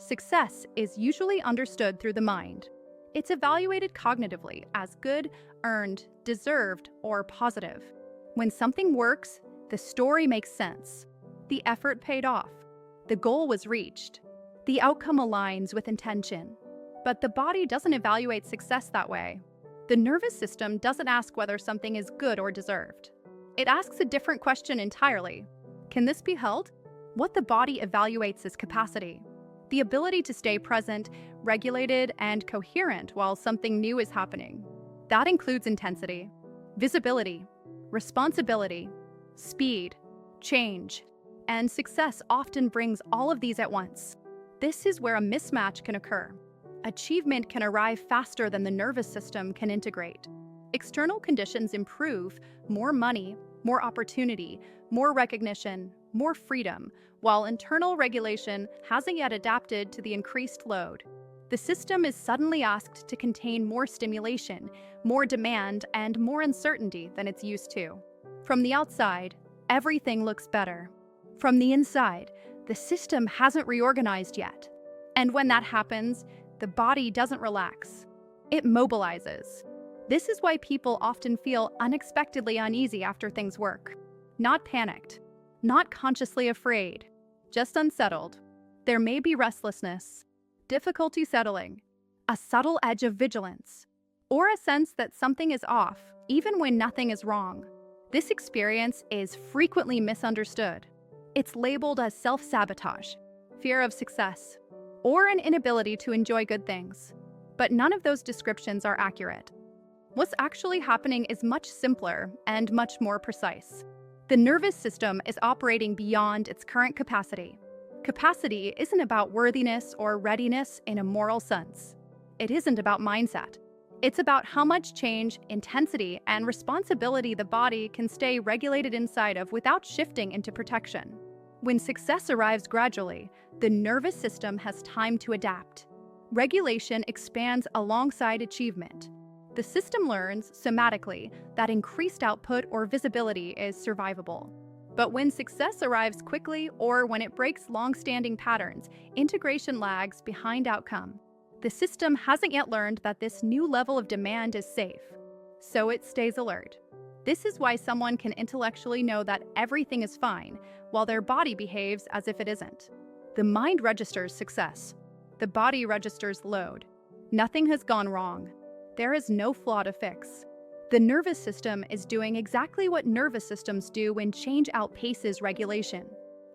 Success is usually understood through the mind. It's evaluated cognitively as good, earned, deserved, or positive. When something works, the story makes sense. The effort paid off. The goal was reached. The outcome aligns with intention. But the body doesn't evaluate success that way. The nervous system doesn't ask whether something is good or deserved. It asks a different question entirely. Can this be held? What the body evaluates is capacity. The ability to stay present, regulated, and coherent while something new is happening. That includes intensity, visibility, responsibility, speed, change, and success often brings all of these at once. This is where a mismatch can occur. Achievement can arrive faster than the nervous system can integrate. External conditions improve, more money, more opportunity, more recognition, more freedom, while internal regulation hasn't yet adapted to the increased load. The system is suddenly asked to contain more stimulation, more demand, and more uncertainty than it's used to. From the outside, everything looks better. From the inside, the system hasn't reorganized yet. And when that happens, the body doesn't relax. It mobilizes. This is why people often feel unexpectedly uneasy after things work. Not panicked, not consciously afraid, just unsettled. There may be restlessness, difficulty settling, a subtle edge of vigilance, or a sense that something is off, even when nothing is wrong. This experience is frequently misunderstood. It's labeled as self-sabotage, fear of success, or an inability to enjoy good things. But none of those descriptions are accurate. What's actually happening is much simpler and much more precise. The nervous system is operating beyond its current capacity. Capacity isn't about worthiness or readiness in a moral sense. It isn't about mindset. It's about how much change, intensity, and responsibility the body can stay regulated inside of without shifting into protection. When success arrives gradually, the nervous system has time to adapt. Regulation expands alongside achievement. The system learns, somatically, that increased output or visibility is survivable. But when success arrives quickly or when it breaks long-standing patterns, integration lags behind outcome. The system hasn't yet learned that this new level of demand is safe, so it stays alert. This is why someone can intellectually know that everything is fine, while their body behaves as if it isn't. The mind registers success. The body registers load. Nothing has gone wrong. There is no flaw to fix. The nervous system is doing exactly what nervous systems do when change outpaces regulation.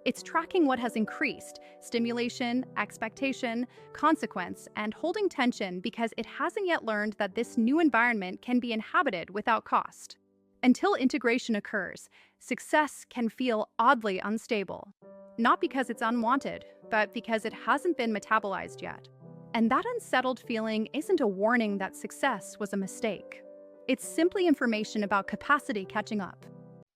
It's tracking what has increased, stimulation, expectation, consequence, and holding tension because it hasn't yet learned that this new environment can be inhabited without cost. Until integration occurs, success can feel oddly unstable. Not because it's unwanted, but because it hasn't been metabolized yet. And that unsettled feeling isn't a warning that success was a mistake. It's simply information about capacity catching up.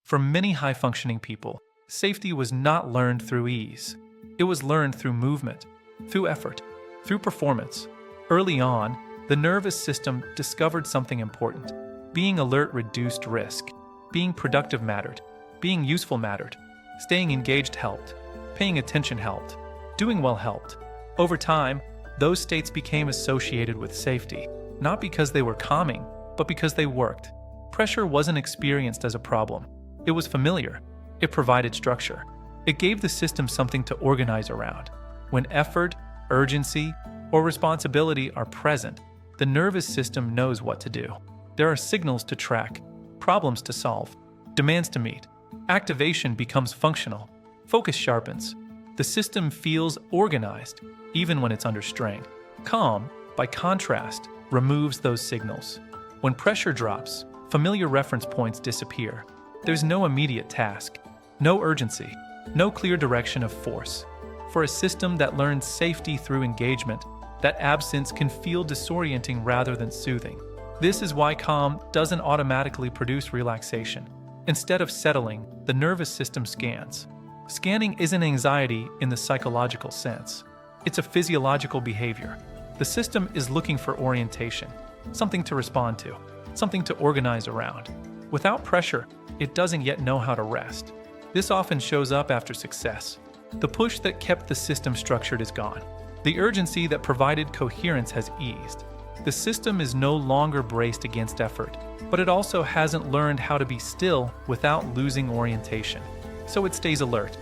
For many high-functioning people, safety was not learned through ease. It was learned through movement, through effort, through performance. Early on, the nervous system discovered something important. Being alert reduced risk. Being productive mattered. Being useful mattered. Staying engaged helped. Paying attention helped. Doing well helped. Over time, those states became associated with safety, not because they were calming, but because they worked. Pressure wasn't experienced as a problem. It was familiar. It provided structure. It gave the system something to organize around. When effort, urgency, or responsibility are present, the nervous system knows what to do. There are signals to track, problems to solve, demands to meet. Activation becomes functional. Focus sharpens. The system feels organized, even when it's under strain. Calm, by contrast, removes those signals. When pressure drops, familiar reference points disappear. There's no immediate task, no urgency, no clear direction of force. For a system that learns safety through engagement, that absence can feel disorienting rather than soothing. This is why calm doesn't automatically produce relaxation. Instead of settling, the nervous system scans. Scanning isn't anxiety in the psychological sense. It's a physiological behavior. The system is looking for orientation, something to respond to, something to organize around. Without pressure, it doesn't yet know how to rest. This often shows up after success. The push that kept the system structured is gone. The urgency that provided coherence has eased. The system is no longer braced against effort, but it also hasn't learned how to be still without losing orientation. So it stays alert.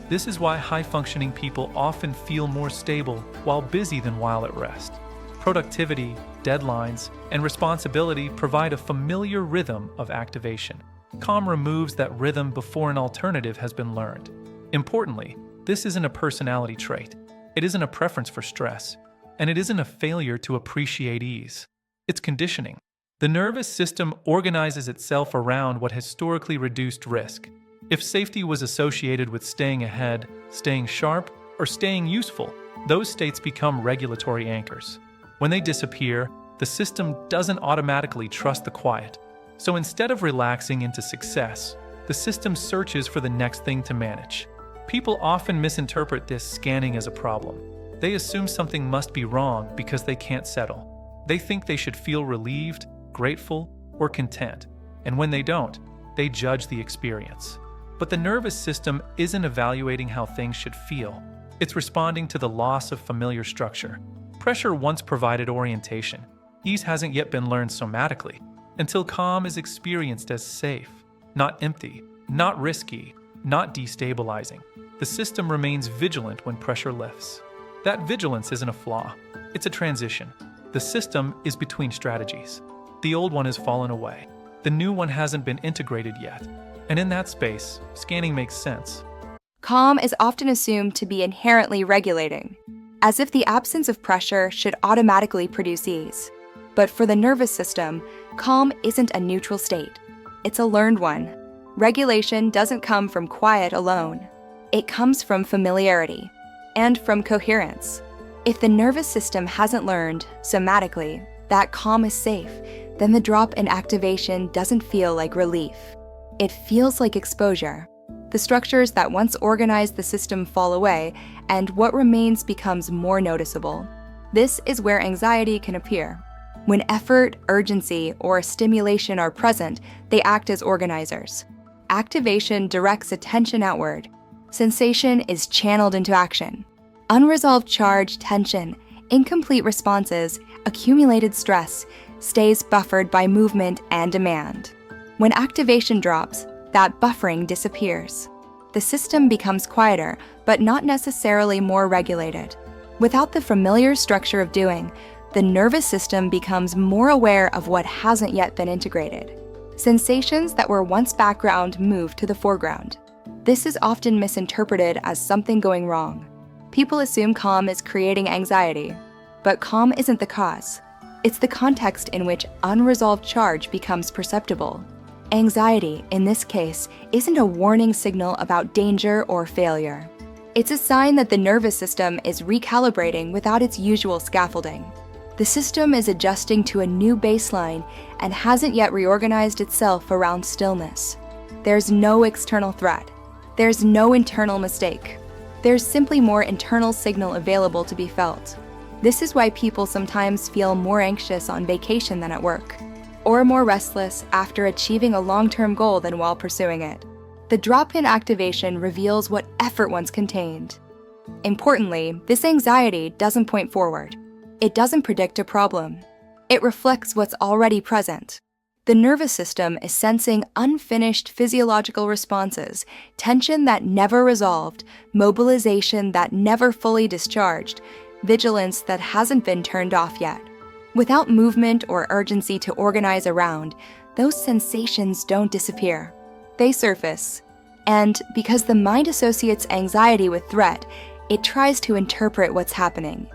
This is why high-functioning people often feel more stable while busy than while at rest. Productivity, deadlines, and responsibility provide a familiar rhythm of activation. Calm removes that rhythm before an alternative has been learned. Importantly, this isn't a personality trait. It isn't a preference for stress, and it isn't a failure to appreciate ease. It's conditioning. The nervous system organizes itself around what historically reduced risk. If safety was associated with staying ahead, staying sharp, or staying useful, those states become regulatory anchors. When they disappear, the system doesn't automatically trust the quiet. So instead of relaxing into success, the system searches for the next thing to manage. People often misinterpret this scanning as a problem. They assume something must be wrong because they can't settle. They think they should feel relieved, grateful, or content, and when they don't, they judge the experience. But the nervous system isn't evaluating how things should feel. It's responding to the loss of familiar structure. Pressure once provided orientation. Ease hasn't yet been learned somatically, until calm is experienced as safe, not empty, not risky, not destabilizing. The system remains vigilant when pressure lifts. That vigilance isn't a flaw, it's a transition. The system is between strategies. The old one has fallen away. The new one hasn't been integrated yet. And in that space, scanning makes sense. Calm is often assumed to be inherently regulating, as if the absence of pressure should automatically produce ease. But for the nervous system, calm isn't a neutral state. It's a learned one. Regulation doesn't come from quiet alone. It comes from familiarity and from coherence. If the nervous system hasn't learned, somatically, that calm is safe, then the drop in activation doesn't feel like relief. It feels like exposure. The structures that once organized the system fall away, and what remains becomes more noticeable. This is where anxiety can appear. When effort, urgency, or stimulation are present, they act as organizers. Activation directs attention outward. Sensation is channeled into action. Unresolved charge, tension, incomplete responses, accumulated stress stays buffered by movement and demand. When activation drops, that buffering disappears. The system becomes quieter, but not necessarily more regulated. Without the familiar structure of doing, the nervous system becomes more aware of what hasn't yet been integrated. Sensations that were once background move to the foreground. This is often misinterpreted as something going wrong. People assume calm is creating anxiety, but calm isn't the cause. It's the context in which unresolved charge becomes perceptible. Anxiety, in this case, isn't a warning signal about danger or failure. It's a sign that the nervous system is recalibrating without its usual scaffolding. The system is adjusting to a new baseline and hasn't yet reorganized itself around stillness. There's no external threat. There's no internal mistake. There's simply more internal signal available to be felt. This is why people sometimes feel more anxious on vacation than at work, or more restless after achieving a long-term goal than while pursuing it. The drop in activation reveals what effort once contained. Importantly, this anxiety doesn't point forward. It doesn't predict a problem. It reflects what's already present. The nervous system is sensing unfinished physiological responses, tension that never resolved, mobilization that never fully discharged, vigilance that hasn't been turned off yet. Without movement or urgency to organize around, those sensations don't disappear. They surface. And because the mind associates anxiety with threat, it tries to interpret what's happening.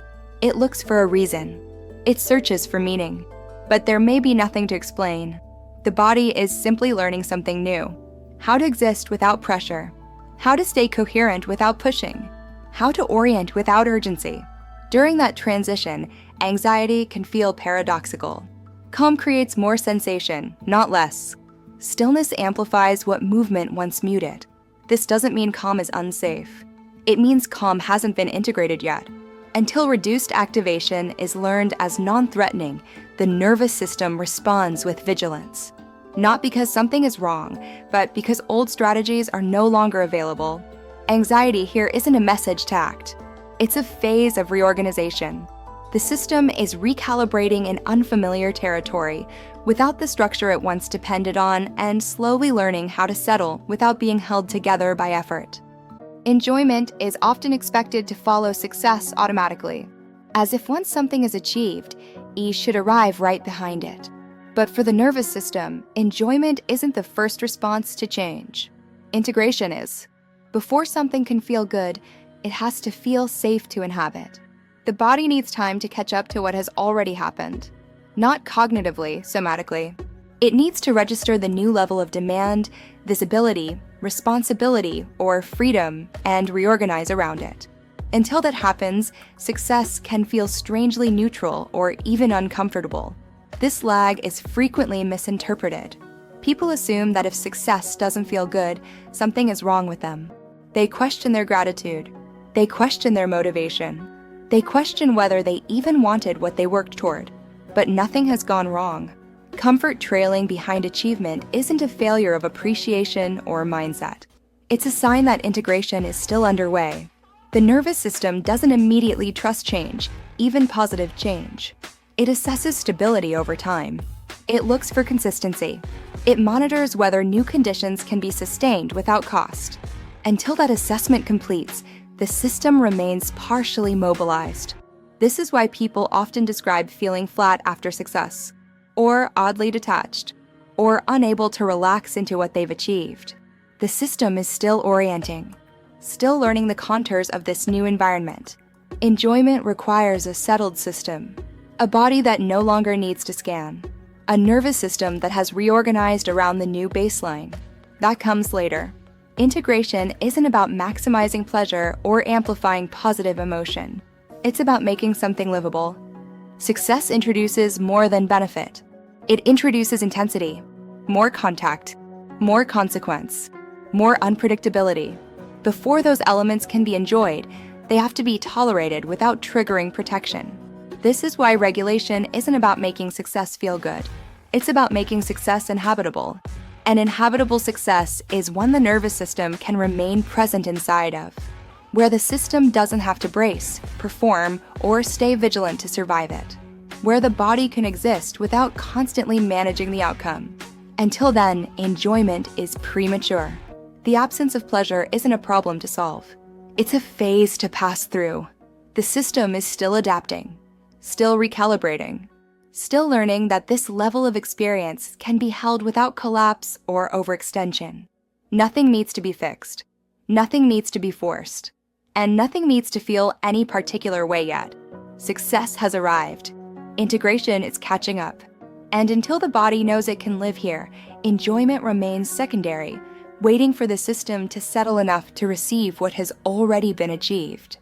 It looks for a reason. It searches for meaning. But there may be nothing to explain. The body is simply learning something new. How to exist without pressure. How to stay coherent without pushing. How to orient without urgency. During that transition, anxiety can feel paradoxical. Calm creates more sensation, not less. Stillness amplifies what movement once muted. This doesn't mean calm is unsafe. It means calm hasn't been integrated yet. Until reduced activation is learned as non-threatening, the nervous system responds with vigilance. Not because something is wrong, but because old strategies are no longer available. Anxiety here isn't a message to act. It's a phase of reorganization. The system is recalibrating in unfamiliar territory without the structure it once depended on and slowly learning how to settle without being held together by effort. Enjoyment is often expected to follow success automatically, as if once something is achieved, ease should arrive right behind it. But for the nervous system, enjoyment isn't the first response to change. Integration is. Before something can feel good, it has to feel safe to inhabit. The body needs time to catch up to what has already happened. Not cognitively, somatically. It needs to register the new level of demand, visibility, responsibility, or freedom, and reorganize around it. Until that happens, success can feel strangely neutral or even uncomfortable. This lag is frequently misinterpreted. People assume that if success doesn't feel good, something is wrong with them. They question their gratitude. They question their motivation. They question whether they even wanted what they worked toward. But nothing has gone wrong. Comfort trailing behind achievement isn't a failure of appreciation or mindset. It's a sign that integration is still underway. The nervous system doesn't immediately trust change, even positive change. It assesses stability over time. It looks for consistency. It monitors whether new conditions can be sustained without cost. Until that assessment completes, the system remains partially mobilized. This is why people often describe feeling flat after success, or oddly detached, or unable to relax into what they've achieved. The system is still orienting, still learning the contours of this new environment. Enjoyment requires a settled system, a body that no longer needs to scan, a nervous system that has reorganized around the new baseline. That comes later. Integration isn't about maximizing pleasure or amplifying positive emotion. It's about making something livable. Success introduces more than benefit. It introduces intensity, more contact, more consequence, more unpredictability. Before those elements can be enjoyed, they have to be tolerated without triggering protection. This is why regulation isn't about making success feel good. It's about making success inhabitable. An inhabitable success is one the nervous system can remain present inside of, where the system doesn't have to brace, perform, or stay vigilant to survive it, where the body can exist without constantly managing the outcome. Until then, enjoyment is premature. The absence of pleasure isn't a problem to solve. It's a phase to pass through. The system is still adapting, still recalibrating, still learning that this level of experience can be held without collapse or overextension. Nothing needs to be fixed. Nothing needs to be forced. And nothing needs to feel any particular way yet. Success has arrived. Integration is catching up. And until the body knows it can live here, enjoyment remains secondary, waiting for the system to settle enough to receive what has already been achieved.